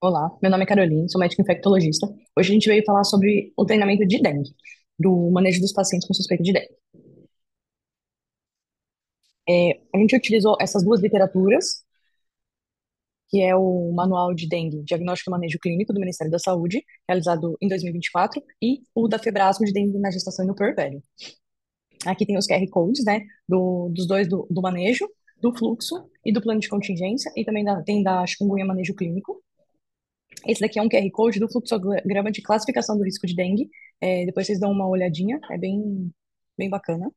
Olá, meu nome é Caroline, sou médica infectologista. Hoje a gente veio falar sobre o treinamento de dengue, do manejo dos pacientes com suspeita de dengue. A gente utilizou essas duas literaturas, que é o Manual de Dengue, Diagnóstico e Manejo Clínico do Ministério da Saúde, realizado em 2024, e vinte e quatro, e o da Febrasco de Dengue na Gestação e no Puerpério. Aqui tem os QR Codes, né, dos dois do manejo, do fluxo e do plano de contingência, e também tem da chikungunya manejo clínico. Esse daqui é um QR Code do fluxograma de classificação do risco de dengue. Depois vocês dão uma olhadinha, é bem bacana.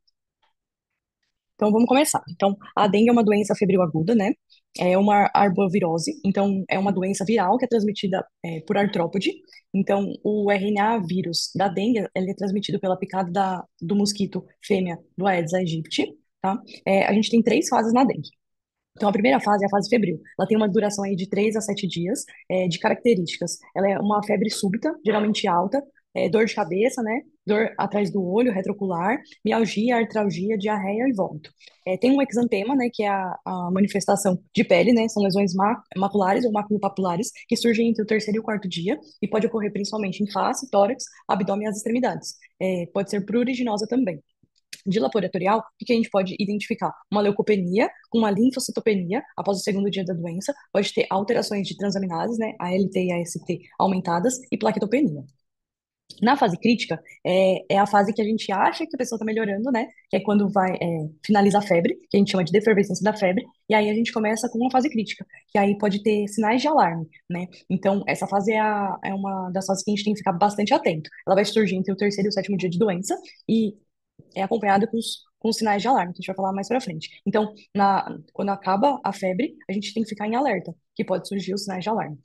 Então vamos começar. Então, a dengue é uma doença febril aguda, né? É uma arbovirose, então é uma doença viral que é transmitida por artrópode. Então, o RNA vírus da dengue, ele é transmitido pela picada do mosquito fêmea do Aedes aegypti, tá? A gente tem três fases na dengue. Então, a primeira fase é a fase febril. Ela tem uma duração aí de 3 a 7 dias, de características. Ela é uma febre súbita, geralmente alta, dor de cabeça, né? Dor atrás do olho, retrocular, mialgia, artralgia, diarreia e vômito. Tem um exantema, né? Que é a manifestação de pele, né? São lesões maculares ou maculopapulares que surgem entre o terceiro e o quarto dia e pode ocorrer principalmente em face, tórax, abdômen e as extremidades. Pode ser pruriginosa também de laboratorial, o que a gente pode identificar? Uma leucopenia com uma linfocitopenia após o segundo dia da doença, pode ter alterações de transaminases, né, ALT e AST aumentadas e plaquetopenia. Na fase crítica, é a fase que a gente acha que a pessoa está melhorando, né? Que é quando finaliza a febre, que a gente chama de defervescência da febre, e aí a gente começa com uma fase crítica, que aí pode ter sinais de alarme, né? Então, essa fase é uma das fases que a gente tem que ficar bastante atento. Ela vai surgir entre o terceiro e o sétimo dia de doença, e é acompanhada com os sinais de alarme, que a gente vai falar mais pra frente. Então, quando acaba a febre, a gente tem que ficar em alerta, que pode surgir os sinais de alarme.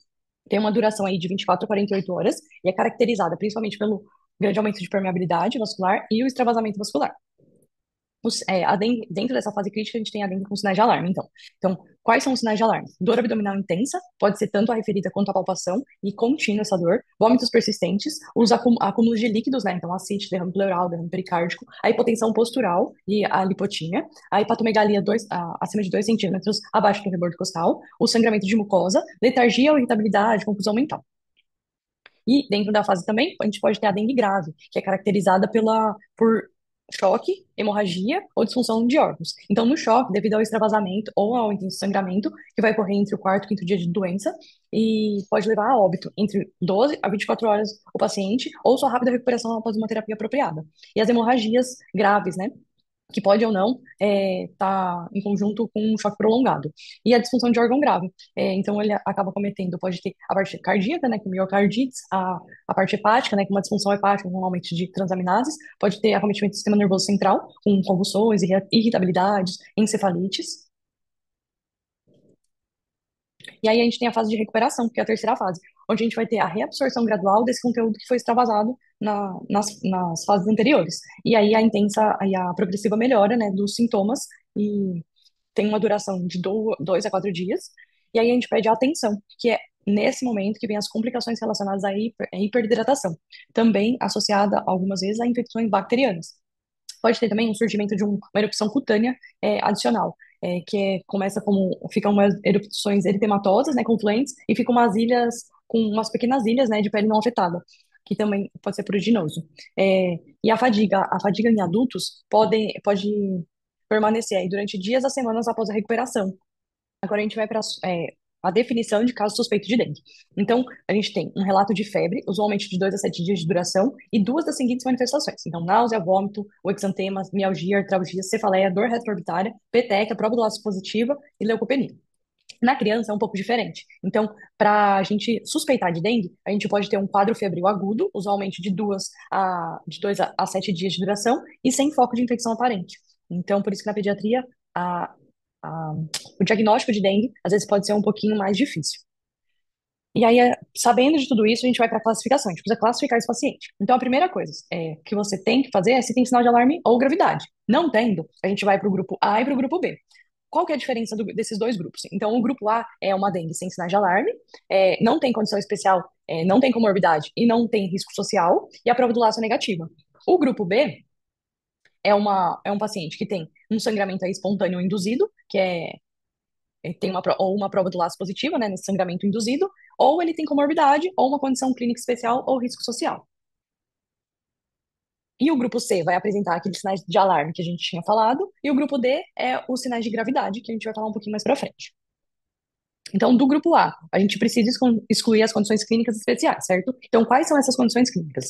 Tem uma duração aí de 24 a 48 horas e é caracterizada principalmente pelo grande aumento de permeabilidade vascular e o extravasamento vascular. A dengue, dentro dessa fase crítica, a gente tem a dengue com sinais de alarme, então. Então, quais são os sinais de alarme? Dor abdominal intensa, pode ser tanto a referida quanto a palpação, e contínua essa dor. Vômitos persistentes, os acúmulos de líquidos, né? Então, ascite, derrame pleural, derrame pericárdico, a hipotensão postural e a lipotímia, a hepatomegalia acima de 2 centímetros abaixo do rebordo costal, o sangramento de mucosa, letargia ou irritabilidade, confusão mental. E dentro da fase também, a gente pode ter a dengue grave, que é caracterizada por choque, hemorragia ou disfunção de órgãos. Então, no choque, devido ao extravasamento ou ao intenso sangramento, que vai ocorrer entre o quarto e o quinto dia de doença, e pode levar a óbito entre 12 a 24 horas o paciente, ou sua rápida recuperação após uma terapia apropriada. E as hemorragias graves, né? Que pode ou não estar em conjunto com um choque prolongado. E a disfunção de órgão grave. Então, ele acaba cometendo, pode ter a parte cardíaca, né, com miocardites, a parte hepática, né, com uma disfunção hepática, com um aumento de transaminases, pode ter acometimento do sistema nervoso central, com convulsões, irritabilidades, encefalites. E aí a gente tem a fase de recuperação, que é a terceira fase, onde a gente vai ter a reabsorção gradual desse conteúdo que foi extravasado nas fases anteriores. E aí a intensa e a progressiva melhora, né, dos sintomas e tem uma duração de 2 a 4 dias. E aí a gente pede a atenção, que é nesse momento que vem as complicações relacionadas à hiperidratação, também associada algumas vezes a infecções bacterianas. Pode ter também um surgimento de uma erupção cutânea adicional, começa como, ficam umas erupções eritematosas, né, confluentes, e ficam umas ilhas, com umas pequenas ilhas, né, de pele não afetada, que também pode ser pruriginoso. E a fadiga em adultos pode permanecer aí durante dias a semanas após a recuperação. Agora a gente vai para a definição de caso suspeito de dengue. Então, a gente tem um relato de febre, usualmente de 2 a 7 dias de duração, e duas das seguintes manifestações. Então, náusea, vômito, o exantema, mialgia, artralgia, cefaleia, dor retroorbitária, peteca, probilose positiva e leucopenia. Na criança é um pouco diferente. Então, para a gente suspeitar de dengue, a gente pode ter um quadro febril agudo, usualmente de dois a 7 dias de duração, e sem foco de infecção aparente. Então, por isso que na pediatria, a, a- o diagnóstico de dengue às vezes pode ser um pouquinho mais difícil. E aí, sabendo de tudo isso, a gente vai para a classificação. A gente precisa classificar esse paciente. Então, a primeira coisa que você tem que fazer é se tem sinal de alarme ou gravidade. Não tendo, a gente vai para o grupo A e para o grupo B. Qual que é a diferença desses dois grupos? Então, o grupo A é uma dengue sem sinais de alarme, não tem condição especial, não tem comorbidade e não tem risco social, e a prova do laço é negativa. O grupo B é um paciente que tem um sangramento aí espontâneo induzido, que tem ou uma prova do laço positiva, né, nesse sangramento induzido, ou ele tem comorbidade, ou uma condição clínica especial, ou risco social. E o grupo C vai apresentar aqueles sinais de alarme que a gente tinha falado, e o grupo D é os sinais de gravidade, que a gente vai falar um pouquinho mais pra frente. Então, do grupo A, a gente precisa excluir as condições clínicas especiais, certo? Então, quais são essas condições clínicas?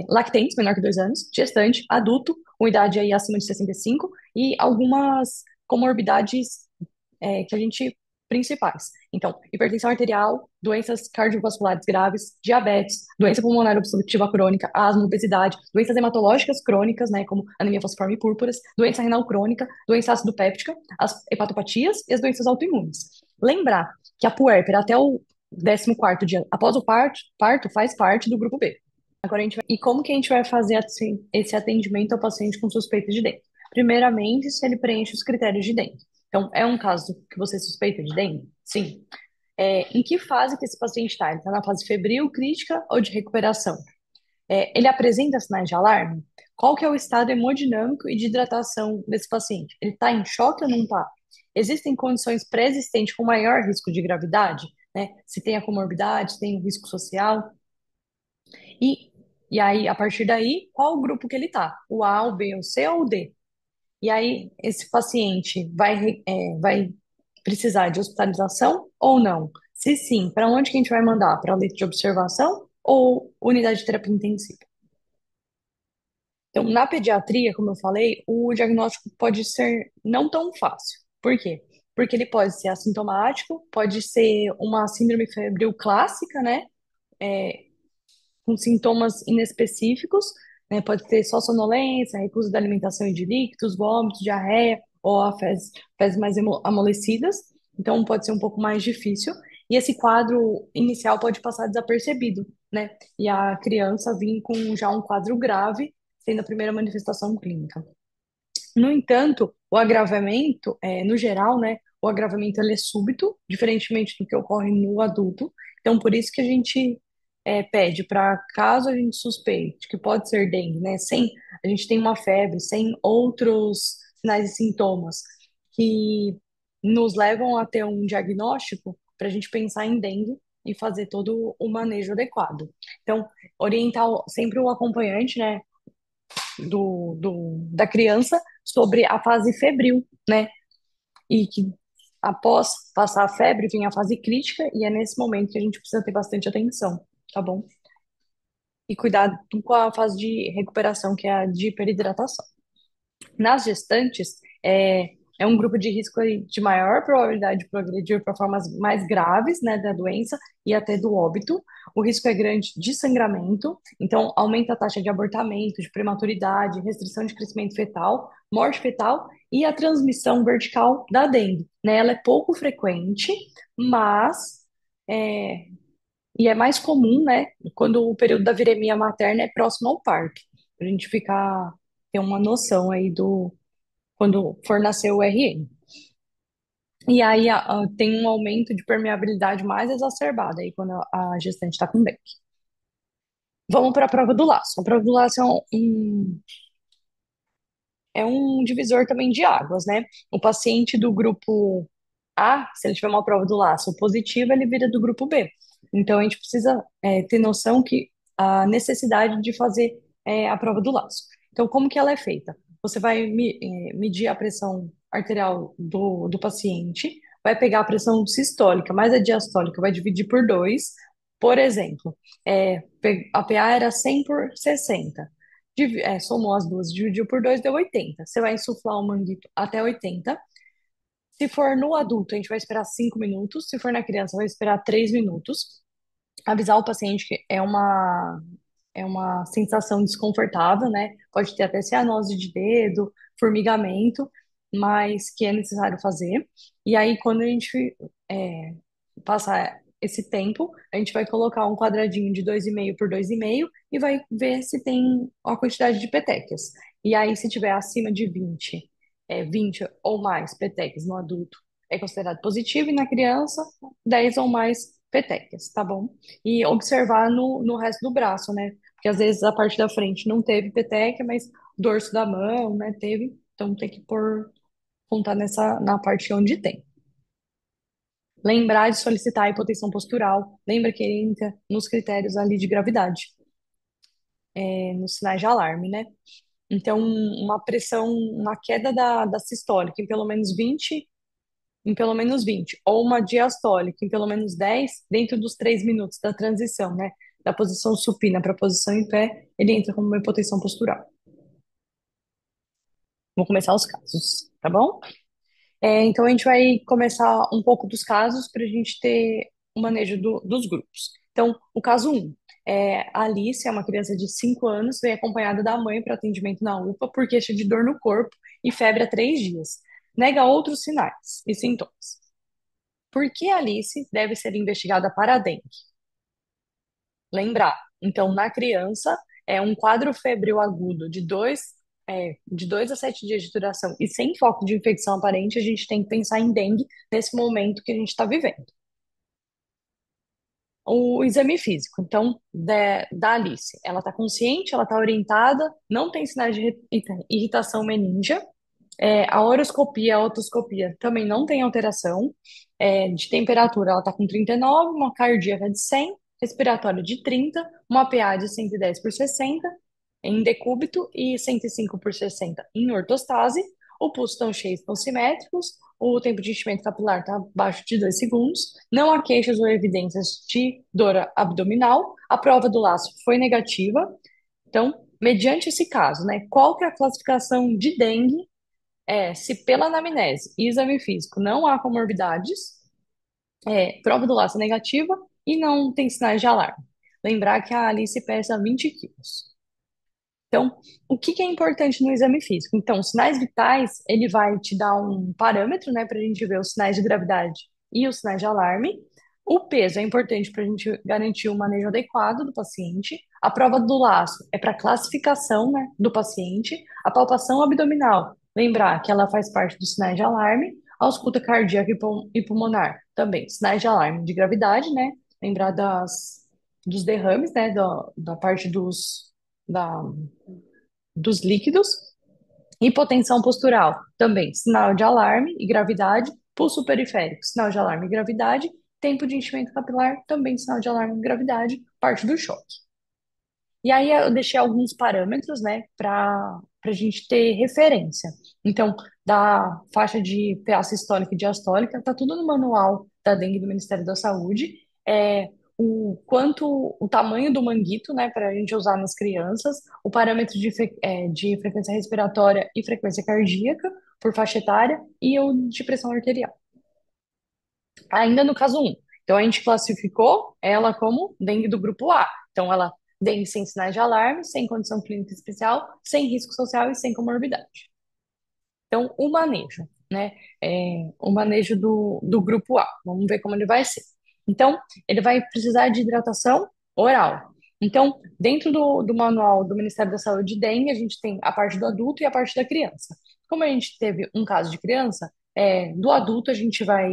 Lactentes, menor que 2 anos, gestante, adulto, com idade aí acima de 65, e algumas comorbidades que a gente principais. Então, hipertensão arterial, doenças cardiovasculares graves, diabetes, doença pulmonar obstrutiva crônica, asma, obesidade, doenças hematológicas crônicas, né, como anemia falciforme e púrpuras, doença renal crônica, doença ácido péptica, as hepatopatias e as doenças autoimunes. Lembrar que a puérpera até o 14º dia após o parto faz parte do grupo B. Agora a gente vai... E como que a gente vai fazer assim, esse atendimento ao paciente com suspeita de dengue? Primeiramente, se ele preenche os critérios de dengue. Então, é um caso que você suspeita de dengue? Sim. Em que fase que esse paciente está? Ele está na fase febril, crítica ou de recuperação? Ele apresenta sinais de alarme? Qual que é o estado hemodinâmico e de hidratação desse paciente? Ele está em choque ou não está? Existem condições pré-existentes com maior risco de gravidade? Né? Se tem a comorbidade, se tem o risco social? E, e aí, a partir daí, qual o grupo que ele está? O A, o B, o C ou o D? E aí, esse paciente vai precisar de hospitalização ou não? Se sim, para onde que a gente vai mandar? Para leito de observação ou unidade de terapia intensiva? Então, na pediatria, como eu falei, o diagnóstico pode ser não tão fácil. Por quê? Porque ele pode ser assintomático, pode ser uma síndrome febril clássica, né? Com sintomas inespecíficos, né? Pode ter só sonolência, recusa da alimentação e de líquidos, vômitos, diarreia ou a fezes mais amolecidas. Então, pode ser um pouco mais difícil. E esse quadro inicial pode passar desapercebido, né? E a criança vir com já um quadro grave, sendo a primeira manifestação clínica. No entanto, o agravamento, no geral, né, o agravamento ele é súbito, diferentemente do que ocorre no adulto. Então, por isso que a gente pede para, caso a gente suspeite que pode ser dengue, né, sem a gente tem uma febre, sem outros sinais e sintomas que nos levam a ter um diagnóstico, para a gente pensar em dengue e fazer todo o manejo adequado. Então, orientar sempre o acompanhante, né, da criança sobre a fase febril, né? E que após passar a febre vem a fase crítica e é nesse momento que a gente precisa ter bastante atenção, tá bom? E cuidado com a fase de recuperação, que é a de hiperidratação. Nas gestantes, é um grupo de risco aí de maior probabilidade de progredir para formas mais graves, né, da doença e até do óbito. O risco é grande de sangramento, então aumenta a taxa de abortamento, de prematuridade, restrição de crescimento fetal, morte fetal e a transmissão vertical da dengue, né? Ela é pouco frequente, mas é, e é mais comum, né, quando o período da viremia materna é próximo ao parto. A gente ficar ter uma noção aí do quando for nascer o RN. E aí tem um aumento de permeabilidade mais exacerbada aí quando a gestante está com dengue. Vamos para a prova do laço. A prova do laço é um divisor também de águas, né? O paciente do grupo A, se ele tiver uma prova do laço positiva, ele vira do grupo B. Então a gente precisa ter noção que a necessidade de fazer a prova do laço. Então, como que ela é feita? Você vai medir a pressão arterial do paciente, vai pegar a pressão sistólica mais a diastólica, vai dividir por dois. Por exemplo, a PA era 100 por 60. Somou as duas, dividiu por dois, deu 80. Você vai insuflar o manguito até 80. Se for no adulto, a gente vai esperar 5 minutos. Se for na criança, vai esperar 3 minutos. Avisar o paciente que é uma sensação desconfortável, né? Pode ter até cianose de dedo, formigamento, mas que é necessário fazer. E aí, quando a gente passar esse tempo, a gente vai colocar um quadradinho de 2,5 por 2,5 e vai ver se tem a quantidade de petequias. E aí, se tiver acima de 20 ou mais petequias no adulto, é considerado positivo, e na criança, 10 ou mais petequias, tá bom? E observar no resto do braço, né? Porque às vezes a parte da frente não teve petequia, mas o dorso da mão, né, teve. Então tem que contar na parte onde tem. Lembrar de solicitar a hipotensão postural. Lembra que ele entra nos critérios ali de gravidade, nos sinais de alarme, né? Então, uma pressão, uma queda da sistólica em pelo menos 20, ou uma diastólica em pelo menos 10 dentro dos 3 minutos da transição, né? Da posição supina para a posição em pé, ele entra como uma hipotensão postural. Vou começar os casos, tá bom? Então, a gente vai começar um pouco dos casos para a gente ter o manejo dos grupos. Então, o caso um a Alice é uma criança de 5 anos, veio acompanhada da mãe para atendimento na UPA por queixa de dor no corpo e febre há 3 dias. Nega outros sinais e sintomas. Por que a Alice deve ser investigada para dengue? Lembrar, então, na criança, é um quadro febril agudo de dois a 7 dias de duração e sem foco de infecção aparente, a gente tem que pensar em dengue nesse momento que a gente está vivendo. O exame físico, então, da Alice, ela está consciente, ela está orientada, não tem sinais de irritação meníngea, a horoscopia, a otoscopia também não tem alteração. De temperatura, ela está com 39, uma cardíaca de 100, respiratória de 30, uma PA de 110 por 60 em decúbito e 105 por 60 em ortostase. O pulso estão cheios, estão simétricos, o tempo de enchimento capilar está abaixo de 2 segundos, não há queixas ou evidências de dor abdominal, a prova do laço foi negativa. Então, mediante esse caso, né, qual que é a classificação de dengue se pela anamnese e exame físico não há comorbidades, prova do laço negativa e não tem sinais de alarme. Lembrar que a Alice pesa 20 quilos. Então, o que que é importante no exame físico? Então, os sinais vitais, ele vai te dar um parâmetro, né, para a gente ver os sinais de gravidade e os sinais de alarme. O peso é importante para a gente garantir o manejo adequado do paciente. A prova do laço é para classificação, né, do paciente. A palpação abdominal, lembrar que ela faz parte dos sinais de alarme. A ausculta cardíaca e pulmonar, também sinais de alarme de gravidade, né? Lembrar dos derrames, né, da parte da, dos líquidos. Hipotensão postural, também sinal de alarme e gravidade. Pulso periférico, sinal de alarme e gravidade. Tempo de enchimento capilar, também sinal de alarme e gravidade, parte do choque. E aí eu deixei alguns parâmetros, né, para a gente ter referência. Então, da faixa de PA sistólica e diastólica, tá tudo no manual da dengue do Ministério da Saúde. O tamanho do manguito, né, para a gente usar nas crianças, o parâmetro de frequência respiratória e frequência cardíaca por faixa etária e o de pressão arterial. Ainda no caso um. Então, a gente classificou ela como dengue do grupo A. Então, ela dengue sem sinais de alarme, sem condição clínica especial, sem risco social e sem comorbidade. Então, o manejo, né? O manejo do grupo A. Vamos ver como ele vai ser. Então, ele vai precisar de hidratação oral. Então, dentro do manual do Ministério da Saúde de dengue, a gente tem a parte do adulto e a parte da criança. Como a gente teve um caso de criança, do adulto a gente vai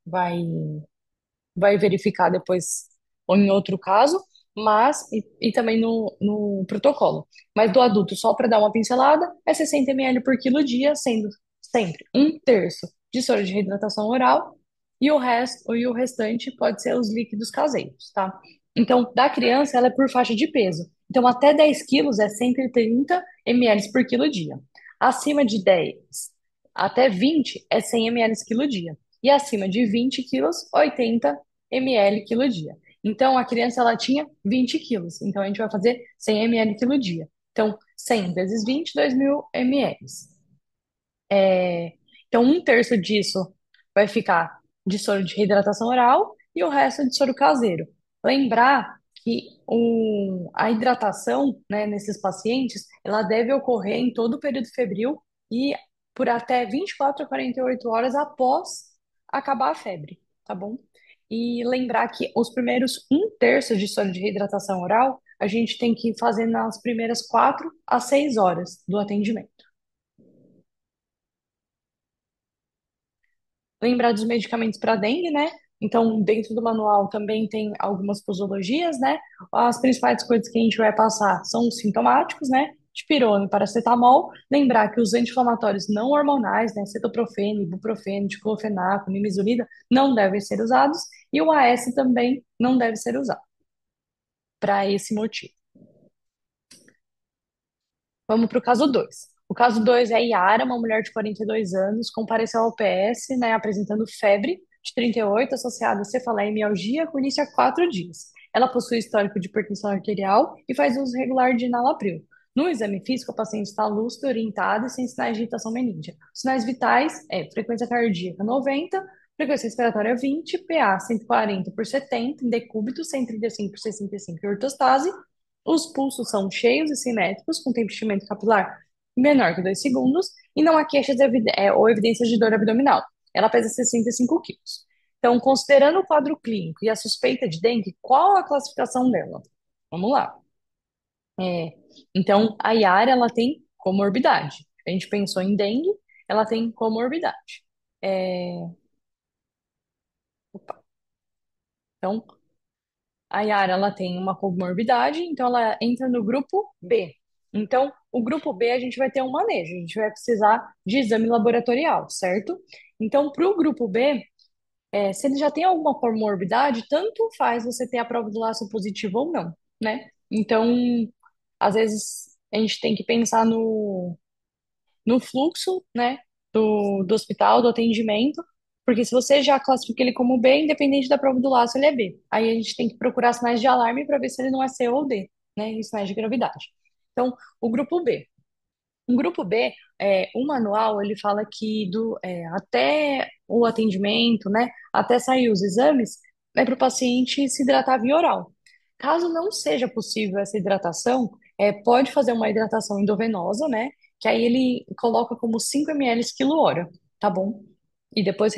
vai verificar depois ou em outro caso, mas e também no protocolo. Mas do adulto, só para dar uma pincelada, é 60 ml por quilo dia, sendo sempre um terço de soro de reidratação oral e o restante pode ser os líquidos caseiros, tá? Então, da criança, ela é por faixa de peso. Então, até 10 quilos é 130 ml por quilo dia. Acima de 10 até 20 é 100 ml quilo dia. E acima de 20 quilos, 80 ml quilo dia. Então, a criança ela tinha 20 quilos. Então, a gente vai fazer 100 ml quilo dia. Então, 100 vezes 20, 2.000 ml. Então, um terço disso vai ficar de soro de reidratação oral e o resto de soro caseiro. Lembrar que a hidratação, né, nesses pacientes, ela deve ocorrer em todo o período febril e por até 24 a 48 horas após acabar a febre, tá bom? E lembrar que os primeiros um terço de soro de reidratação oral, a gente tem que fazer nas primeiras 4 a 6 horas do atendimento. Lembrar dos medicamentos para dengue, né? Então, dentro do manual também tem algumas posologias, né? As principais coisas que a gente vai passar são os sintomáticos, né? dipirona e paracetamol. Lembrar que os anti-inflamatórios não hormonais, né, cetoprofeno, ibuprofeno, diclofenaco, nimesulida, não devem ser usados e o AS também não deve ser usado para esse motivo. Vamos para o caso 2. O caso 2 é a Yara, uma mulher de 42 anos, compareceu ao PS, né, apresentando febre de 38 associada a cefaleia e mialgia com início há 4 dias. Ela possui histórico de hipertensão arterial e faz uso regular de enalapril. No exame físico, a paciente está lúcida, orientada e sem sinais de irritação meningia. Os sinais vitais é frequência cardíaca 90, frequência respiratória 20, PA 140 por 70, em decúbito 135 por 65 e ortostase. Os pulsos são cheios e simétricos, com tempo de enchimento capilar menor que 2 segundos, e não há queixas ou evidências de dor abdominal. Ela pesa 65 quilos. Então, considerando o quadro clínico e a suspeita de dengue, qual a classificação dela? Vamos lá. É, então, a Yara, ela tem comorbidade. A gente pensou em dengue, ela tem comorbidade. É, opa. Então, a Yara, ela tem uma comorbidade, então ela entra no grupo B. Então, o grupo B a gente vai ter um manejo, a gente vai precisar de exame laboratorial, certo? Então, para o grupo B, se ele já tem alguma comorbidade, tanto faz você ter a prova do laço positivo ou não, né? Então, às vezes, a gente tem que pensar no fluxo, né, do hospital, do atendimento, porque se você já classifica ele como B, independente da prova do laço, ele é B. Aí a gente tem que procurar sinais de alarme para ver se ele não é C ou D, né, e sinais de gravidade. Então, o grupo B. O grupo B, o manual, ele fala que até o atendimento, né, até sair os exames, é para o paciente se hidratar via oral. Caso não seja possível essa hidratação, pode fazer uma hidratação endovenosa, né, que aí ele coloca como 5 ml quilo hora, tá bom? E depois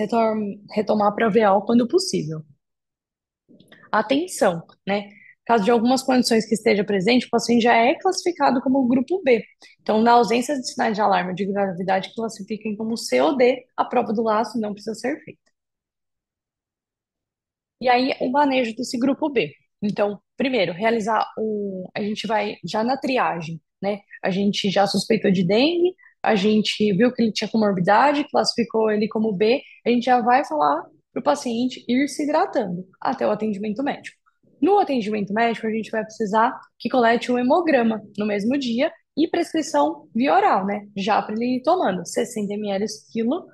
retomar para veal quando possível. Atenção, né? Caso de algumas condições que esteja presente, o paciente já é classificado como grupo B. Então, na ausência de sinais de alarme de gravidade, classifiquem como C ou D, a prova do laço não precisa ser feita. E aí, o manejo desse grupo B. Então, primeiro, a gente vai já na triagem, né? A gente já suspeitou de dengue, a gente viu que ele tinha comorbidade, classificou ele como B, a gente já vai falar para o paciente ir se hidratando até o atendimento médico. No atendimento médico, a gente vai precisar que colete um hemograma no mesmo dia e prescrição via oral, né? Já para ele ir tomando 60 ml quilo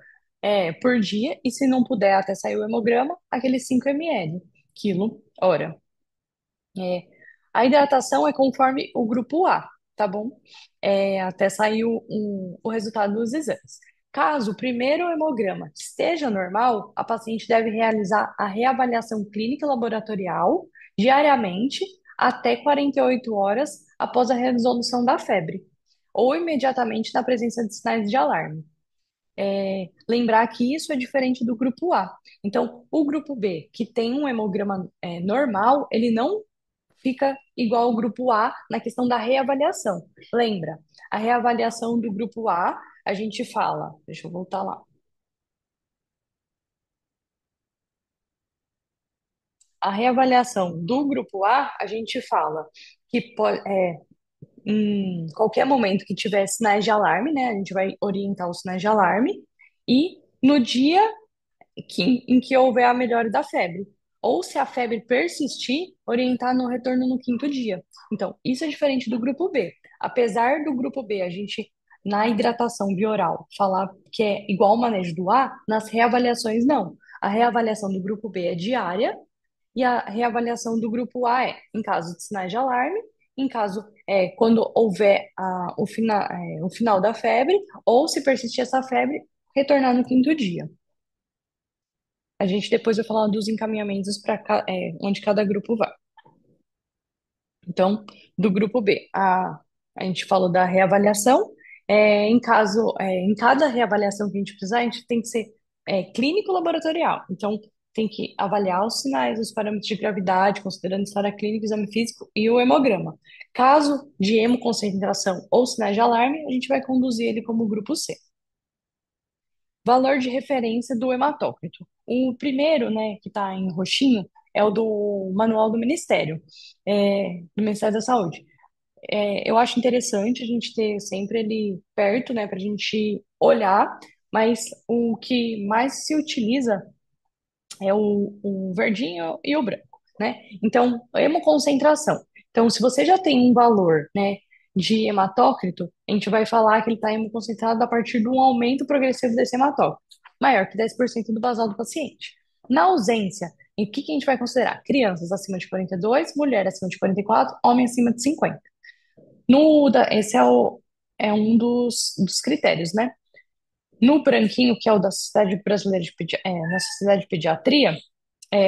por dia, e se não puder até sair o hemograma, aqueles 5 ml quilo hora. É, a hidratação é conforme o grupo A, tá bom? Até sair o resultado dos exames. Caso o primeiro hemograma esteja normal, a paciente deve realizar a reavaliação clínica laboratorial diariamente até 48 horas após a resolução da febre, ou imediatamente na presença de sinais de alarme. Lembrar que isso é diferente do grupo A. Então, o grupo B, que tem um hemograma normal, ele não fica igual ao grupo A na questão da reavaliação. Lembra, a reavaliação do grupo A, a gente fala, deixa eu voltar lá. A reavaliação do grupo A, a gente fala que em qualquer momento que tiver sinais de alarme, né, a gente vai orientar os sinais de alarme, e no dia em que houver a melhora da febre. Ou se a febre persistir, orientar no retorno no quinto dia. Então, isso é diferente do grupo B. Apesar do grupo B, a gente, na hidratação bioral, falar que é igual ao manejo do A, nas reavaliações, não. A reavaliação do grupo B é diária e a reavaliação do grupo A é em caso de sinais de alarme, em caso quando houver o final da febre, ou se persistir essa febre, retornar no quinto dia. A gente depois vai falar dos encaminhamentos para onde cada grupo vai. Então, do grupo B, a gente falou da reavaliação. Em cada reavaliação que a gente precisar, a gente tem que ser clínico laboratorial. Então, tem que avaliar os sinais, os parâmetros de gravidade, considerando história clínica, exame físico e o hemograma. Caso de hemoconcentração ou sinais de alarme, a gente vai conduzir ele como grupo C. Valor de referência do hematócrito. O primeiro, né, que está em roxinho, é o do manual do Ministério da Saúde. Eu acho interessante a gente ter sempre ele perto, né, para a gente olhar, mas o que mais se utiliza é o verdinho e o branco, né? Então, hemoconcentração. Então, se você já tem um valor, né, de hematócrito, a gente vai falar que ele está hemoconcentrado a partir de um aumento progressivo desse hematócrito, maior que 10% do basal do paciente. Na ausência, o que que a gente vai considerar? Crianças acima de 42, mulher acima de 44, homem acima de 50. Esse é um dos critérios, né? No branquinho, que é o da Sociedade Brasileira na Sociedade de Pediatria,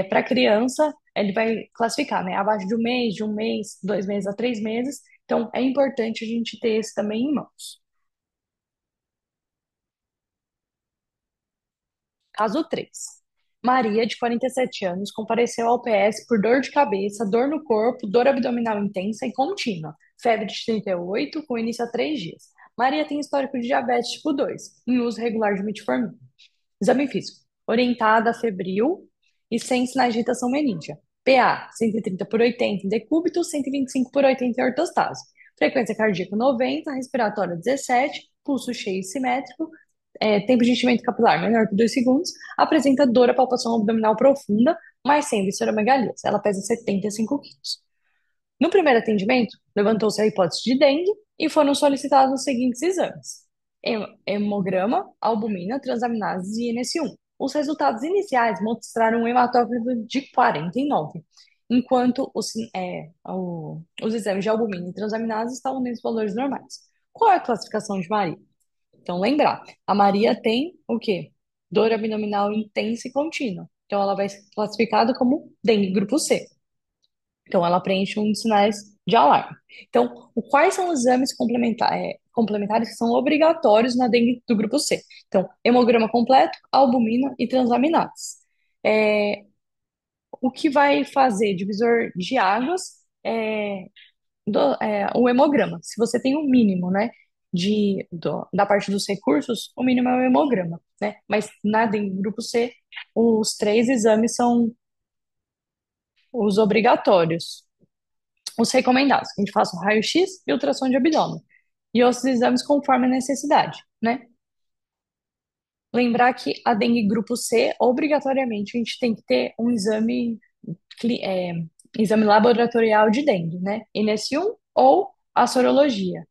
para criança, ele vai classificar, né? Abaixo de um mês, 2 meses a 3 meses. Então, é importante a gente ter esse também em mãos. Caso 3. Maria, de 47 anos, compareceu ao PS por dor de cabeça, dor no corpo, dor abdominal intensa e contínua, febre de 38, com início há 3 dias. Maria tem histórico de diabetes tipo 2, em uso regular de metformina. Exame físico. Orientada, febril e sem sinais de irritação meningia. PA, 130 por 80 em decúbito, 125 por 80 em ortostase. Frequência cardíaca 90, respiratória 17, pulso cheio e simétrico, tempo de enchimento capilar menor que 2 segundos, apresenta dor à palpação abdominal profunda, mas sem visceromegalias. Ela pesa 75 quilos. No primeiro atendimento, levantou-se a hipótese de dengue e foram solicitados os seguintes exames: hemograma, albumina, transaminases e NS1. Os resultados iniciais mostraram um hematócrito de 49, enquanto os exames de albumina e transaminases estavam nos valores normais. Qual é a classificação de Maria? Então, lembrar, a Maria tem o quê? Dor abdominal intensa e contínua. Então, ela vai ser classificada como dengue grupo C. Então, ela preenche um dos sinais de alarme. Então, quais são os exames complementares que são obrigatórios na dengue do grupo C? Então, hemograma completo, albumina e transaminases. É, o que vai fazer divisor de águas é o hemograma. Se você tem um mínimo, né, da parte dos recursos, o mínimo é o hemograma, né? Mas na dengue grupo C, os 3 exames são os obrigatórios. Os recomendados, que a gente faça um raio-x e ultrassom de abdômen. E outros exames conforme a necessidade, né? Lembrar que a dengue grupo C, obrigatoriamente, a gente tem que ter um cli- é, exame laboratorial de dengue, né? NS1 ou a sorologia.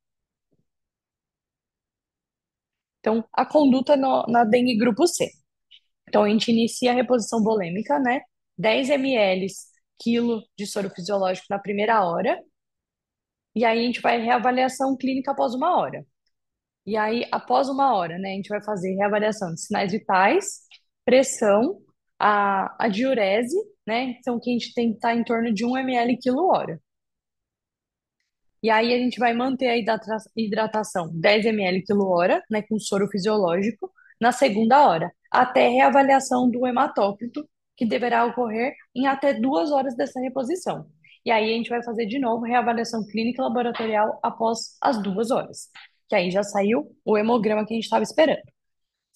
Então, a conduta na dengue grupo C. Então, a gente inicia a reposição volêmica, né? 10 ml quilo de soro fisiológico na primeira hora, e aí a gente vai reavaliação clínica após uma hora. E aí, após uma hora, né, a gente vai fazer reavaliação de sinais vitais, pressão, a diurese, né? Então, que a gente tem que estar em torno de 1 ml quilo hora. E aí, a gente vai manter a hidratação 10 ml quilo hora, né, com soro fisiológico, na segunda hora, até reavaliação do hematócrito, que deverá ocorrer em até 2 horas dessa reposição. E aí, a gente vai fazer de novo reavaliação clínica e laboratorial após as 2 horas, que aí já saiu o hemograma que a gente estava esperando.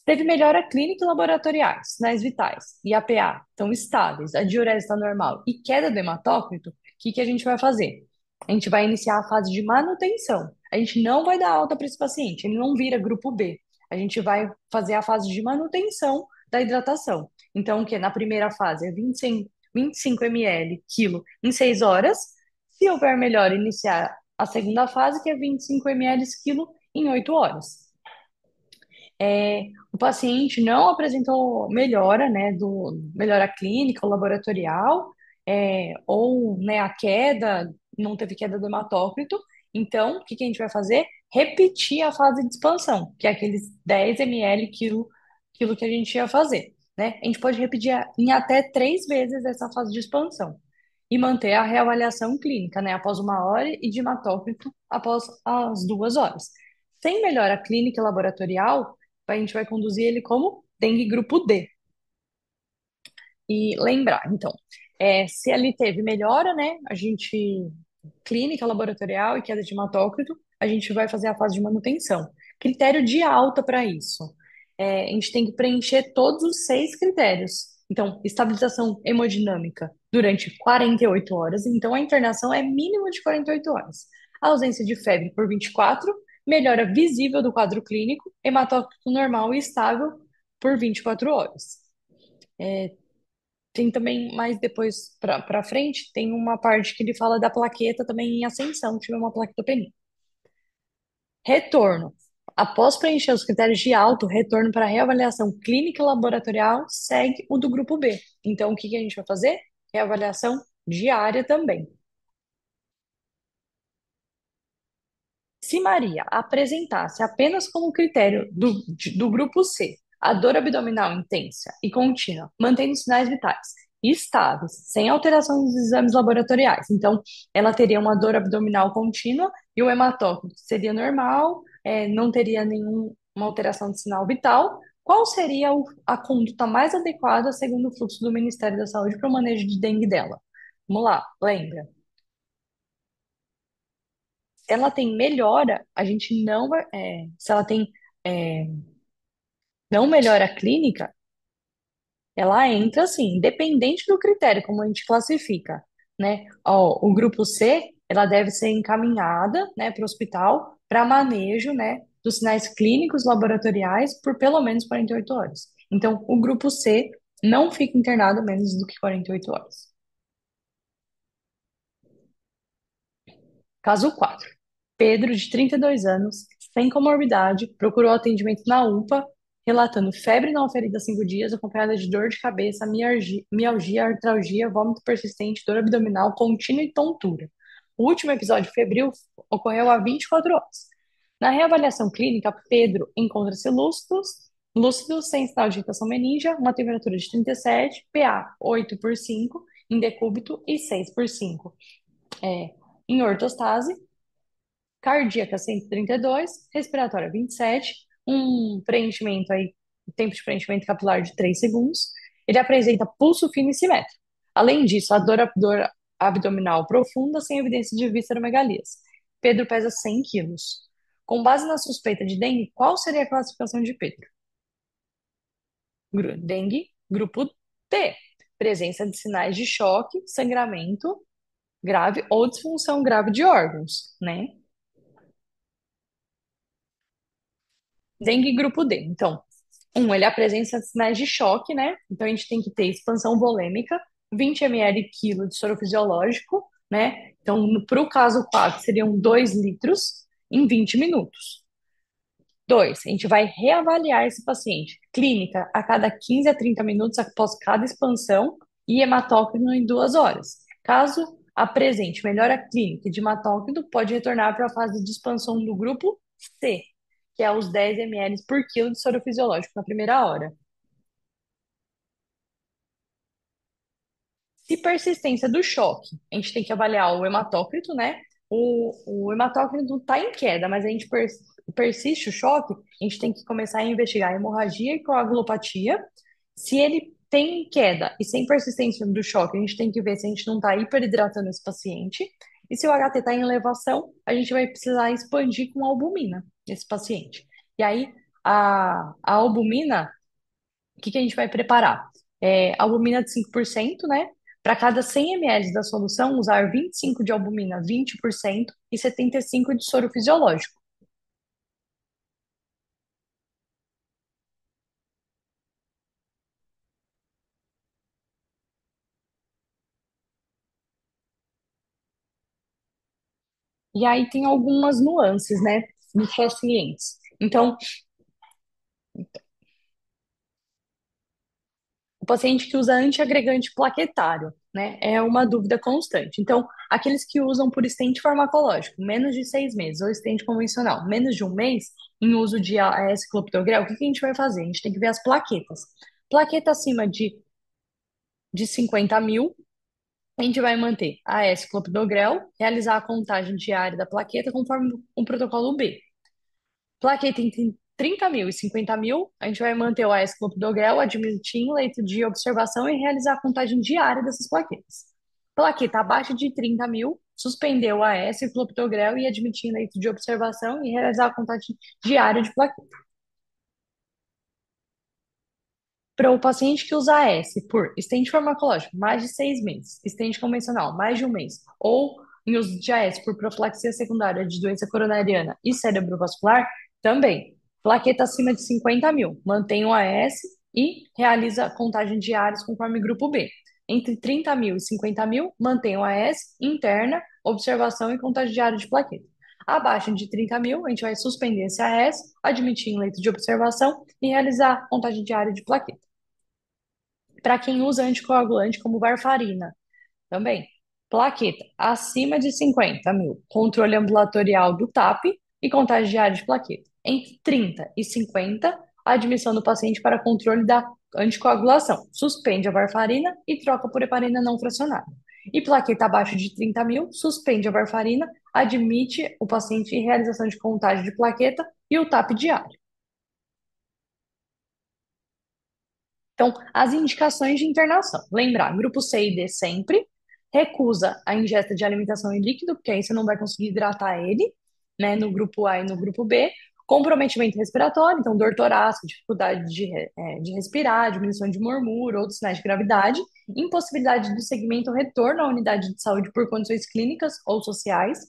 Teve melhora clínica e laboratoriais, sinais vitais e APA estão estáveis, a diurese está normal e queda do hematócrito, o que que a gente vai fazer? A gente vai iniciar a fase de manutenção. A gente não vai dar alta para esse paciente, ele não vira grupo B. A gente vai fazer a fase de manutenção da hidratação. Então, o que na primeira fase é 25 ml quilo em 6 horas. Se houver melhora, iniciar a segunda fase, que é 25 ml quilo em 8 horas. O paciente não apresentou melhora, né, melhora clínica ou laboratorial, ou, né, a queda, não teve queda do hematócrito. Então, o que que a gente vai fazer? Repetir a fase de expansão, que é aqueles 10 ml quilo que a gente ia fazer, né? A gente pode repetir em até 3 vezes essa fase de expansão e manter a reavaliação clínica, né, após uma hora e de hematócrito após as 2 horas. Sem melhora clínica e laboratorial, a gente vai conduzir ele como dengue grupo D. E lembrar, então, se ele teve melhora, né, a gente, clínica, laboratorial e queda de hematócrito, a gente vai fazer a fase de manutenção. Critério de alta para isso. A gente tem que preencher todos os 6 critérios. Então, estabilização hemodinâmica durante 48 horas. Então, a internação é mínimo de 48 horas. ausência de febre por 24, melhora visível do quadro clínico, hematócrito normal e estável por 24 horas. Tem também, mais depois para frente, tem uma parte que ele fala da plaqueta também em ascensão, tiver uma plaquetopenia. Retorno. Após preencher os critérios de alto, retorno para reavaliação clínica e laboratorial segue o do grupo B. Então, o que que a gente vai fazer? Reavaliação diária também. Se Maria apresentasse apenas como critério do grupo C a dor abdominal intensa e contínua, mantendo sinais vitais estáveis, sem alteração dos exames laboratoriais, então ela teria uma dor abdominal contínua e o hematócrito seria normal, não teria nenhuma alteração de sinal vital. Qual seria a conduta mais adequada segundo o fluxo do Ministério da Saúde para o manejo de dengue dela? Vamos lá, lembra? Ela tem melhora, a gente não vai, se ela tem é, não melhora clínica, ela entra assim, independente do critério como a gente classifica, né? Ó, o grupo C, ela deve ser encaminhada, né, para o hospital para manejo, né, dos sinais clínicos laboratoriais por pelo menos 48 horas. Então, o grupo C não fica internado menos do que 48 horas. Caso 4. Pedro, de 32 anos, sem comorbidade, procurou atendimento na UPA, relatando febre não oferida há 5 dias, acompanhada de dor de cabeça, mialgia, artralgia, vômito persistente, dor abdominal contínua e tontura. O último episódio febril ocorreu há 24 horas. Na reavaliação clínica, Pedro encontra-se lúcido, sem sinal de irritação meningia, uma temperatura de 37, PA 8 por 5, em decúbito e 6 por 5. Em ortostase, cardíaca 132, respiratória 27, um preenchimento aí, tempo de preenchimento capilar de 3 segundos. Ele apresenta pulso fino e simétrico. Além disso, a dor abdominal profunda sem evidência de visceromegalias. Pedro pesa 100 quilos. Com base na suspeita de dengue, qual seria a classificação de Pedro? Dengue, grupo T. Presença de sinais de choque, sangramento grave ou disfunção grave de órgãos, né? Dengue grupo D. Então, ele apresenta sinais de choque, né? Então, a gente tem que ter expansão volêmica, 20 ml quilo de soro fisiológico, né? Então, para o caso 4, seriam 2 litros em 20 minutos. 2, a gente vai reavaliar esse paciente. Clínica a cada 15 a 30 minutos após cada expansão e hematócrito em 2 horas. Caso apresente melhora clínica de hematócrito, pode retornar para a fase de expansão do grupo C, que é os 10 ml por quilo de soro fisiológico na primeira hora. Se persistência do choque, a gente tem que avaliar o hematócrito, né? O hematócrito está em queda, mas a gente persiste o choque, a gente tem que começar a investigar a hemorragia e coagulopatia. Se ele tem queda e sem persistência do choque, a gente tem que ver se a gente não está hiperidratando esse paciente. E se o HT está em elevação, a gente vai precisar expandir com albumina esse paciente. E aí, a albumina, o que que a gente vai preparar? Albumina de 5%, né? Para cada 100 ml da solução, usar 25 de albumina, 20% e 75 de soro fisiológico. E aí tem algumas nuances, né, nos pacientes. Então, o paciente que usa antiagregante plaquetário, né, é uma dúvida constante. Então, aqueles que usam por estente farmacológico, menos de 6 meses, ou estente convencional, menos de um mês, em uso de AS clopidogrel, o que que a gente vai fazer? A gente tem que ver as plaquetas. Plaqueta acima de 50 mil, a gente vai manter AS clopidogrel, realizar a contagem diária da plaqueta conforme o protocolo B. Plaqueta entre 30 mil e 50 mil, a gente vai manter o AS clopidogrel, admitir leito de observação e realizar a contagem diária dessas plaquetas. Plaqueta abaixo de 30 mil, suspender o AS clopidogrel e admitir leito de observação e realizar a contagem diária de plaqueta. Para o paciente que usa AS por estente farmacológico, mais de 6 meses, estente convencional, mais de um mês, ou Em uso de AS por profilaxia secundária de doença coronariana e cerebrovascular, também. Plaqueta acima de 50 mil, mantém o AS e realiza contagem diárias conforme grupo B. Entre 30 mil e 50 mil, mantém o AS interna, observação e contagem diária de plaqueta. Abaixo de 30 mil, a gente vai suspender esse AS, admitir em leito de observação e realizar contagem diária de plaqueta. Para quem usa anticoagulante como varfarina, também. Plaqueta acima de 50 mil, controle ambulatorial do TAP e contagem diária de plaqueta. Entre 30 e 50, admissão do paciente para controle da anticoagulação. Suspende a varfarina e troca por heparina não fracionada. E plaqueta abaixo de 30 mil, suspende a varfarina, admite o paciente em realização de contagem de plaqueta e o TAP diário. Então, as indicações de internação. Lembrar, grupo C e D sempre. Recusa a ingesta de alimentação em líquido, porque aí você não vai conseguir hidratar ele, né? No grupo A e no grupo B. Comprometimento respiratório, então dor torácica, dificuldade de respirar, diminuição de murmúrio, outros sinais de gravidade. Impossibilidade do segmento retorno à unidade de saúde por condições clínicas ou sociais.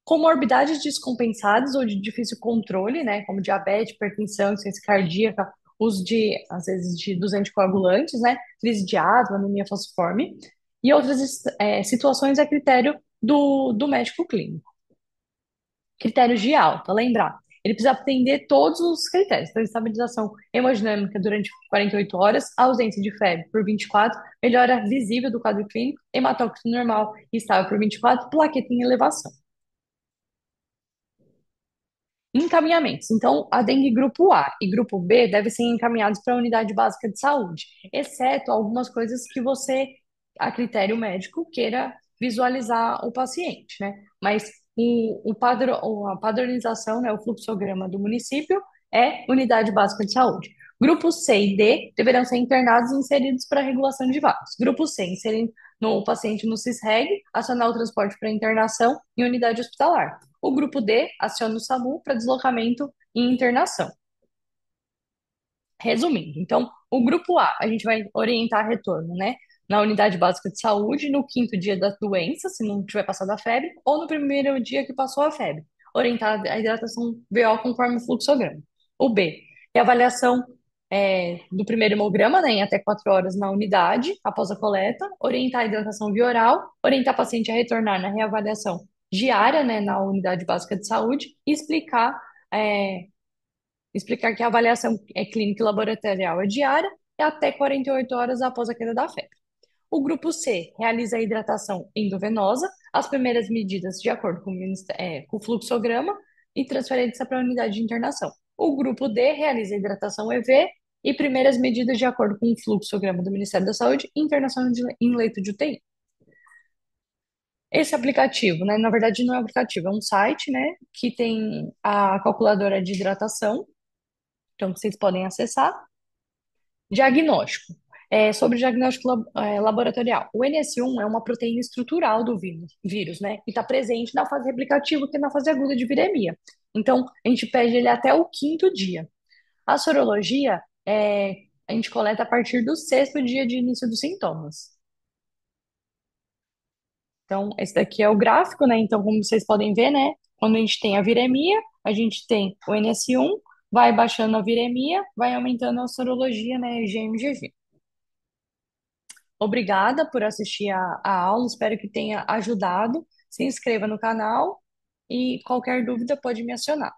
Comorbidades descompensadas ou de difícil controle, né, como diabetes, hipertensão, insuficiência cardíaca, uso de, às vezes, dos anticoagulantes, né, crise de asma, anemia falciforme, e outras situações a critério do médico clínico. Critérios de alta, lembrar. Ele precisa atender todos os critérios. Então, estabilização hemodinâmica durante 48 horas, ausência de febre por 24, melhora visível do quadro clínico, hematócrito normal e estável por 24, plaqueta em elevação. Encaminhamentos. Então, a dengue grupo A e grupo B devem ser encaminhados para a unidade básica de saúde, exceto algumas coisas que você, a critério médico, queira visualizar o paciente, né? Mas a padronização, né, o fluxograma do município é unidade básica de saúde. Grupo C e D deverão ser internados e inseridos para regulação de vagas. Grupo C, inserir no paciente no CISREG, acionar o transporte para internação em unidade hospitalar. O grupo D aciona o SAMU para deslocamento e internação. Resumindo, então, o grupo A, a gente vai orientar retorno, né? Na unidade básica de saúde, no quinto dia da doença, se não tiver passado a febre, ou no primeiro dia que passou a febre. Orientar a hidratação VO conforme o fluxograma. O B, é a avaliação do primeiro hemograma, né, em até 4 horas na unidade, após a coleta. Orientar a hidratação via oral. Orientar o paciente a retornar na reavaliação diária, né, na unidade básica de saúde. E é, explicar que a avaliação clínica e laboratorial é diária e até 48 horas após a queda da febre. O grupo C realiza a hidratação endovenosa, as primeiras medidas de acordo com o fluxograma e transferência para a unidade de internação. O grupo D realiza a hidratação EV e primeiras medidas de acordo com o fluxograma do Ministério da Saúde e internação em leito de UTI. Esse aplicativo, né, na verdade não é um aplicativo, é um site, né, que tem a calculadora de hidratação, então vocês podem acessar. Diagnóstico. Sobre o diagnóstico laboratorial. O NS1 é uma proteína estrutural do vírus, né? E está presente na fase replicativa, que é na fase aguda de viremia. Então, a gente pede ele até o quinto dia. A sorologia, a gente coleta a partir do sexto dia de início dos sintomas. Então, esse daqui é o gráfico, né? Então, como vocês podem ver, né? Quando a gente tem a viremia, a gente tem o NS1, vai baixando a viremia, vai aumentando a sorologia, né? GMGG. Obrigada por assistir a aula, espero que tenha ajudado. Se inscreva no canal e qualquer dúvida pode me acionar.